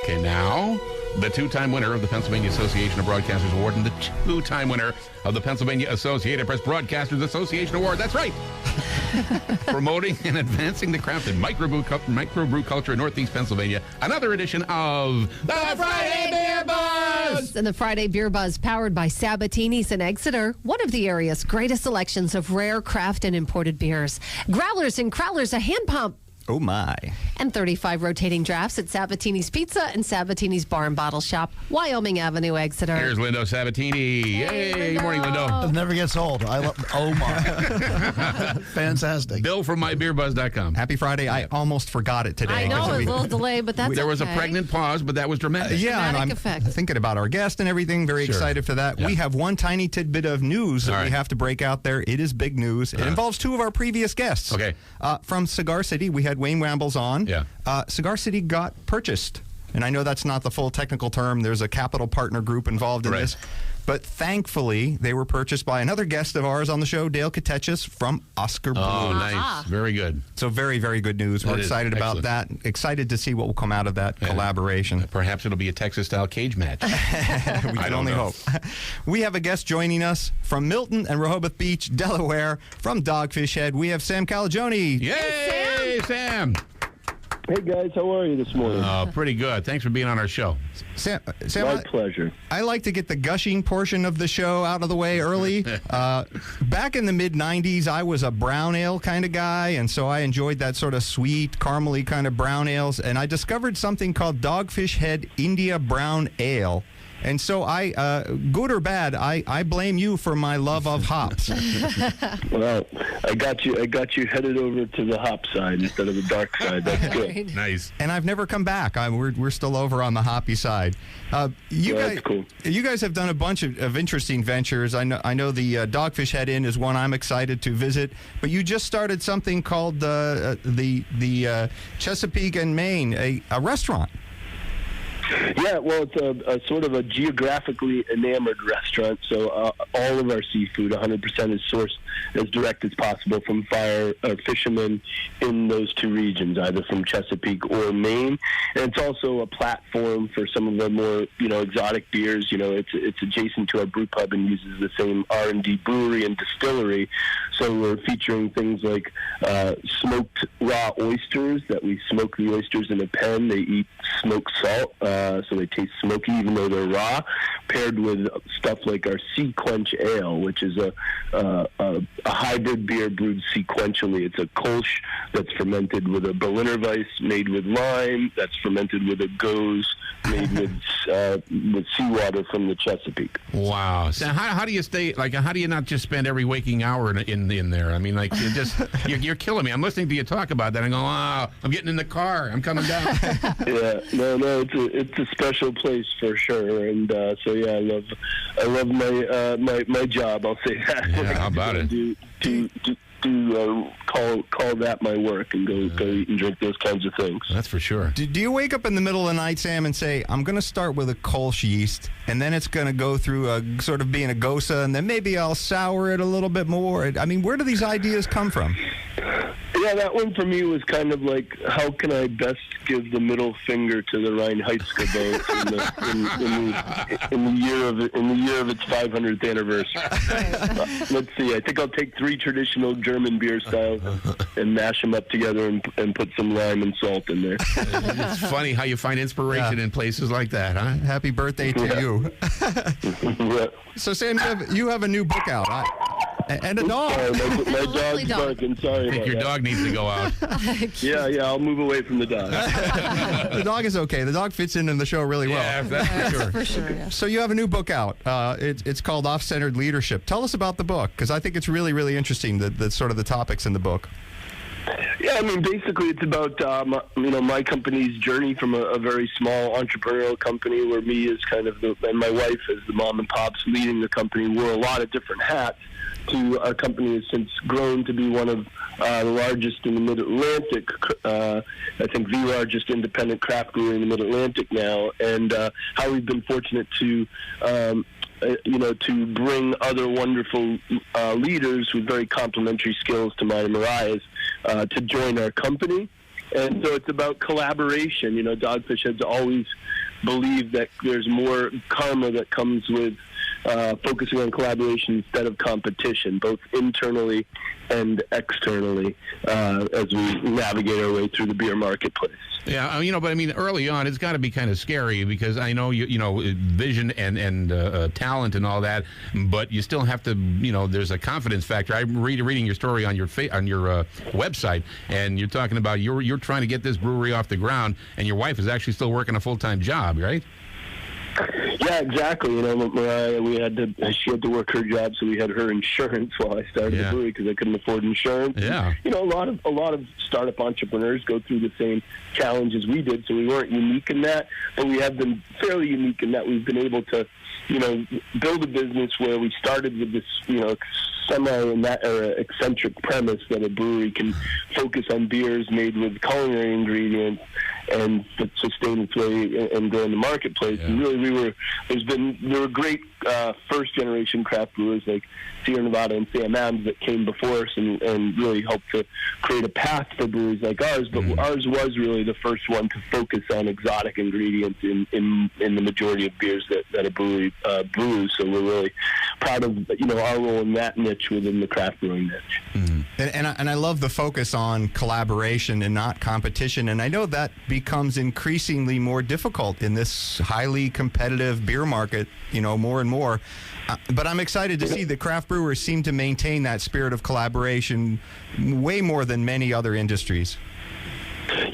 Okay, now, the two-time winner of the Pennsylvania Association of Broadcasters Award and the two-time winner of the Pennsylvania Associated Press Broadcasters Association Award. That's right. Promoting and advancing the craft and microbrew culture in Northeast Pennsylvania. Another edition of the Friday Beer Buzz! And the Friday Beer Buzz, powered by Sabatini's in Exeter, one of the area's greatest selections of rare craft and imported beers. Growlers and Crowlers, a hand pump. Oh, my. And 35 rotating drafts at Sabatini's Pizza and Sabatini's Bar and Bottle Shop, Wyoming Avenue, Exeter. Here's Lindo Sabatini. Hey, Hey, good morning, Lindo. It never gets old. I love. Oh my, fantastic. Bill from mybeerbuzz.com. Happy Friday. I almost forgot it today. I know, 'cause it was a little delayed, but that's There was a okay. pregnant pause, but that was dramatic. Yeah, and Dramatic I'm effect. thinking about our guest and everything. Very Sure. excited for that. Yeah. We have one tiny tidbit of news that All we right. have to break out there. It is big news. It involves two of our previous guests. Okay. From Cigar City, we had Wayne Wambles on. Yeah. Cigar City got purchased. And I know that's not the full technical term. There's a capital partner group involved in Right. this. But thankfully, they were purchased by another guest of ours on the show, Dale Katechis from Oscar Brew. Oh, nice. Very good. So very, very good news. We're That is excited about excellent. that. Excited to see what will come out of that collaboration. Perhaps it'll be a Texas-style cage match. We I can don't only know. hope. We have a guest joining us from Milton and Rehoboth Beach, Delaware. From Dogfish Head, we have Sam Calagione. Yay, Sam! Hey guys, how are you this morning? Pretty good. Thanks for being on our show. Sam, My pleasure. I like to get the gushing portion of the show out of the way early. Back in the mid-'90s, I was a brown ale kind of guy, and so I enjoyed that sort of sweet, caramely kind of brown ales, and I discovered something called Dogfish Head India Brown Ale. And so I, good or bad, I blame you for my love of hops. Well, I got you headed over to the hop side instead of the dark side. That's good. Nice. And I've never come back. We're still over on the hoppy side. You Well, guys, that's cool. You guys have done a bunch of interesting ventures. I know the Dogfish Head Inn is one I'm excited to visit. But you just started something called the Chesapeake and Maine, a restaurant. Yeah, well, it's a sort of a geographically enamored restaurant, so all of our seafood, 100%, is sourced as direct as possible from fishermen in those two regions, either from Chesapeake or Maine. And it's also a platform for some of the more, exotic beers. It's adjacent to our brew pub and uses the same R&D brewery and distillery. So we're featuring things like smoked raw oysters that we smoke the oysters in a pen. They eat smoked salt. So they taste smoky even though they're raw, paired with stuff like our Sea Quench Ale, which is a hybrid beer brewed sequentially. It's a Kolsch that's fermented with a Berliner Weiss made with lime, that's fermented with a Goes made with seawater from the Chesapeake. Wow. So how do you stay, how do you not just spend every waking hour in there? I mean, you're killing me. I'm listening to you talk about that and go, I'm getting in the car. I'm coming down. Yeah, no, it's a special place for sure, and so yeah, I love my job. I'll say that. Yeah, how about it? Call that my work and go eat and drink those kinds of things. That's for sure. Do you wake up in the middle of the night, Sam, and say, I'm going to start with a Kolsch yeast, and then it's going to go through a sort of being a Gosa, and then maybe I'll sour it a little bit more? I mean, where do these ideas come from? Yeah, that one for me was kind of like, how can I best give the middle finger to the Rheinheitsgebot in the year of its 500th anniversary? Let's see. I think I'll take 3 traditional German beer styles and mash them up together and put some lime and salt in there. It's funny how you find inspiration in places like that, huh? Happy birthday to you. Yeah. So, Sam, you have a new book out. And a dog. Sorry, my Lovely dog's dog. barking. Sorry I think about your that. dog needs to go out. Yeah, I'll move away from the dog. The dog is okay. The dog fits in the show really well. Yeah, that's for sure. For sure, yeah. So you have a new book out. It's called Off-Centered Leadership. Tell us about the book, because I think it's really, really interesting, the sort of the topics in the book. Yeah, I mean, basically it's about, my company's journey from a very small entrepreneurial company where me is kind of and my wife is the mom and pops leading the company, wore a lot of different hats, to our company has since grown to be one of the largest in the Mid-Atlantic, I think the largest independent craft brewery in the Mid-Atlantic now, and how we've been fortunate to bring other wonderful leaders with very complementary skills to mine and Mariah's to join our company. And so it's about collaboration. You know, Dogfish has always believed that there's more karma that comes with focusing on collaboration instead of competition, both internally and externally, as we navigate our way through the beer marketplace. Yeah, but I mean, early on, it's got to be kind of scary because I know vision and talent and all that, but you still have to, there's a confidence factor. I'm reading your story on your website, and you're talking about you're trying to get this brewery off the ground, and your wife is actually still working a full-time job, right? Yeah, exactly. Mariah, she had to work her job, so we had her insurance while I started the brewery because I couldn't afford insurance. Yeah. And, a lot of startup entrepreneurs go through the same challenges we did, so we weren't unique in that, but we have been fairly unique in that we've been able to, build a business where we started with this, in that era eccentric premise that a brewery can focus on beers made with culinary ingredients and sustain its way and grow in the marketplace. Yeah. And really, there were great first generation craft brewers like Sierra Nevada and Sam Adams that came before us and really helped to create a path for breweries like ours. But ours was really the first one to focus on exotic ingredients in the majority of beers that a brewery brews. So we're really proud of our role in that niche within the craft brewing niche. Mm-hmm. And I love the focus on collaboration and not competition. And I know that becomes increasingly more difficult in this highly competitive beer market, more and more. But I'm excited to see that craft brewers seem to maintain that spirit of collaboration way more than many other industries.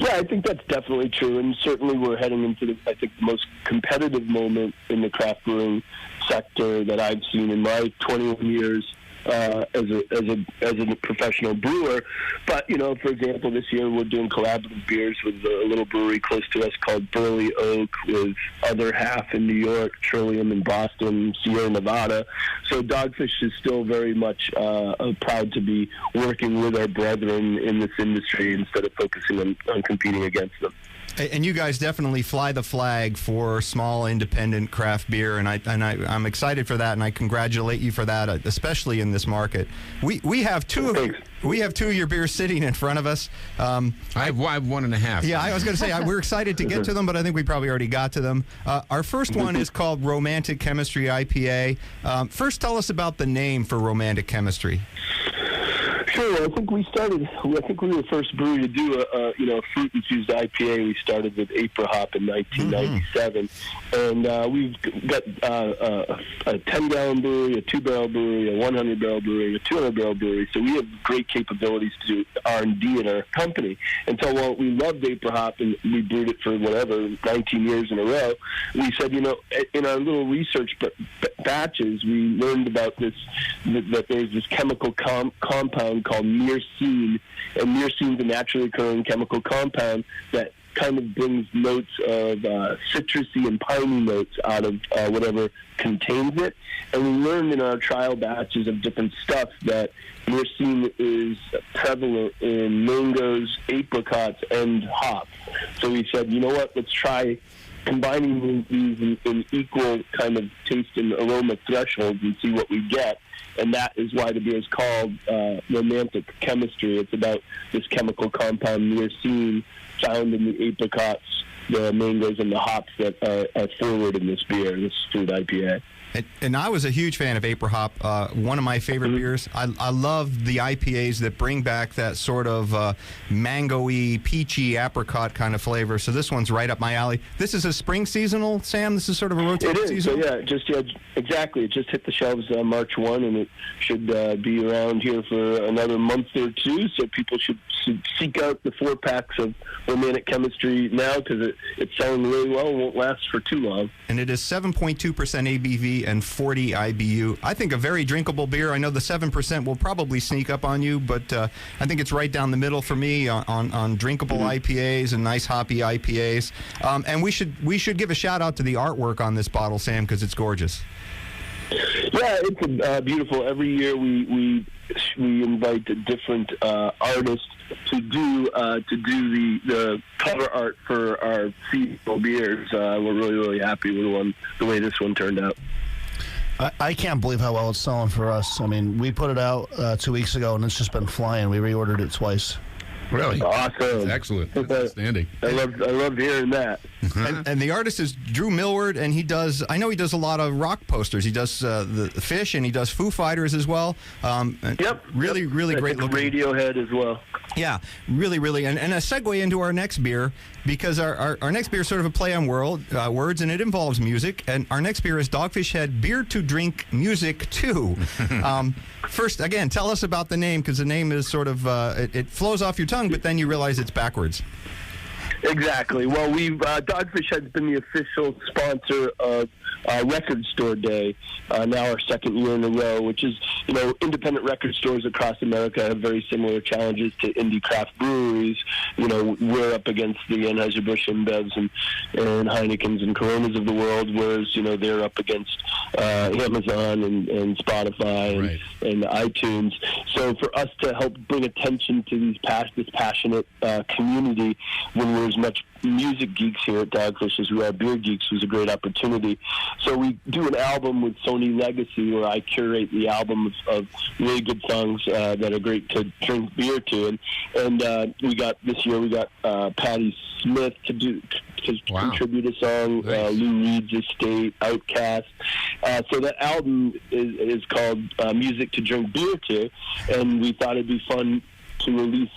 Yeah, I think that's definitely true, and certainly we're heading into the most competitive moment in the craft brewing sector that I've seen in my 21 years as a professional brewer. But for example, this year we're doing collaborative beers with a little brewery close to us called Burley Oak, with Other Half in New York, Trillium in Boston, Sierra Nevada. So Dogfish is still very much proud to be working with our brethren in this industry instead of focusing on competing against them. And you guys definitely fly the flag for small independent craft beer, and I'm excited for that, and I congratulate you for that, especially in this market. We have two of your beers sitting in front of us. I have one and a half. Yeah, I was going to say we're excited to get to them, but I think we probably already got to them. Our first one is called Romantic Chemistry IPA. First, tell us about the name for Romantic Chemistry. Sure. I think we were the first brewery to do a fruit-infused IPA. We started with April Hop in 1997, and we've got a 10-gallon brewery, a 2-barrel brewery, a 100-barrel brewery, a 200-barrel brewery. So we have great capabilities to do R&D in our company. And so while we loved April Hop and we brewed it for 19 years in a row, we said, in our little research batches, we learned about that there's this chemical compound called myrcene, and myrcene is a naturally occurring chemical compound that kind of brings notes of citrusy and piney notes out of whatever contains it. And we learned in our trial batches of different stuff that myrcene is prevalent in mangoes, apricots, and hops. So we said, let's try combining these in equal kind of taste and aroma thresholds and see what we get. And that is why the beer is called Romantic Chemistry. It's about this chemical compound myrcene found in the apricots, the mangoes, and the hops that are forward in this beer, this fruit IPA. And I was a huge fan of April Hop, one of my favorite beers. I love the IPAs that bring back that sort of mango-y, peachy apricot kind of flavor. So this one's right up my alley. This is a spring seasonal, Sam? This is sort of a rotating seasonal? So exactly. It just hit the shelves March 1, and it should be around here for another month or two. So people should seek out the 4-packs of Romantic Chemistry now because it's selling really well and won't last for too long. And it is 7.2% ABV and 40 IBU. I think a very drinkable beer. I know the 7% will probably sneak up on you, but I think it's right down the middle for me on drinkable IPAs and nice hoppy IPAs. And we should give a shout out to the artwork on this bottle, Sam, because it's gorgeous. Yeah, it's beautiful. Every year we invite a different artist to do the cover art for our seasonal beers. We're really happy with the way this one turned out. I can't believe how well it's selling for us. I mean, we put it out 2 weeks ago, and it's just been flying. We reordered it twice. Really? Awesome. That's excellent. That's outstanding. I love hearing that. And the artist is Drew Millward, and I know he does a lot of rock posters. He does the Fish, and he does Foo Fighters as well. Yep. Really great looking. Radiohead as well. Yeah, really. And a segue into our next beer, because our next beer is sort of a play on words, and it involves music. And our next beer is Dogfish Head Beer to Drink Music 2. First, again, tell us about the name, because the name is sort of, it flows off your tongue, but then you realize it's backwards. Exactly. Well, Dogfish has been the official sponsor of Record Store Day, now our second year in a row, which is, independent record stores across America have very similar challenges to indie craft breweries. We're up against the Anheuser-Busch InBevs and Heinekens and Coronas of the world, whereas, they're up against Amazon and Spotify and iTunes. So for us to help bring attention to this passionate community when we're as much music geeks here at Dogfish as we are beer geeks was a great opportunity. So we do an album with Sony Legacy where I curate the album of really good songs that are great to drink beer to. And this year we got Patti Smith to contribute a song, Lou Reed's Estate, Outkast. So that album is called Music to Drink Beer To, and we thought it'd be fun to release,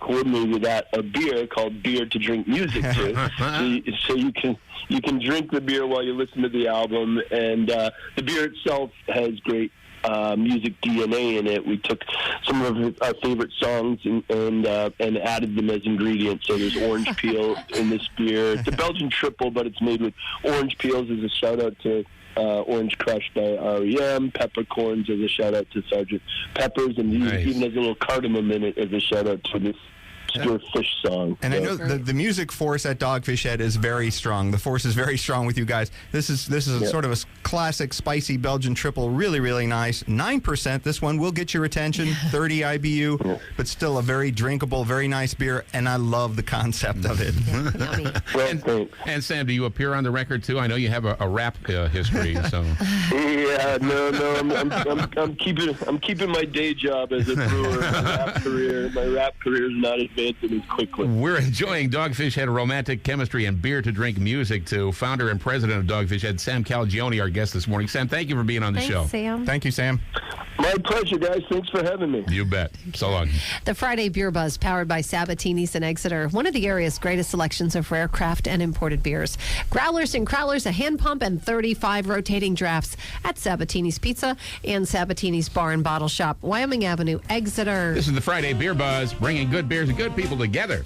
coordinated with that, a beer called Beer to Drink Music To. so you can drink the beer while you listen to the album, and the beer itself has great music DNA in it. We took some of our favorite songs and added them as ingredients. So there's orange peel in this beer. It's a Belgian triple, but it's made with orange peels as a shout out to Orange Crush by R.E.M., peppercorns as a shout out to Sgt. Pepper's, and even has a little cardamom in it as a shout out to this obscure Fish song. And I know the music force at Dogfish Head is very strong. The force is very strong with you guys. This is a sort of a classic spicy Belgian triple, really nice. 9%. This one will get your attention. 30 IBU, but still a very drinkable, very nice beer. And I love the concept of it. And Sam, do you appear on the record too? I know you have a rap history. So I'm keeping my day job as a brewer. My rap career is not advancing as quickly. We're enjoying Dogfish Head romantic chemistry and beer to drink music to. Founder and president of Dogfish Head, Sam Calagione, our guest this morning. Sam, thank you for being on the show. Sam. Thank you, Sam. My pleasure, guys. Thanks for having me. You bet. So long. The Friday Beer Buzz, powered by Sabatini's in Exeter, one of the area's greatest selections of rare craft and imported beers. Growlers and Crowlers, a hand pump, and 35 rotating drafts at Sabatini's Pizza and Sabatini's Bar and Bottle Shop, Wyoming Avenue, Exeter. This is the Friday Beer Buzz, bringing good beers and good people together.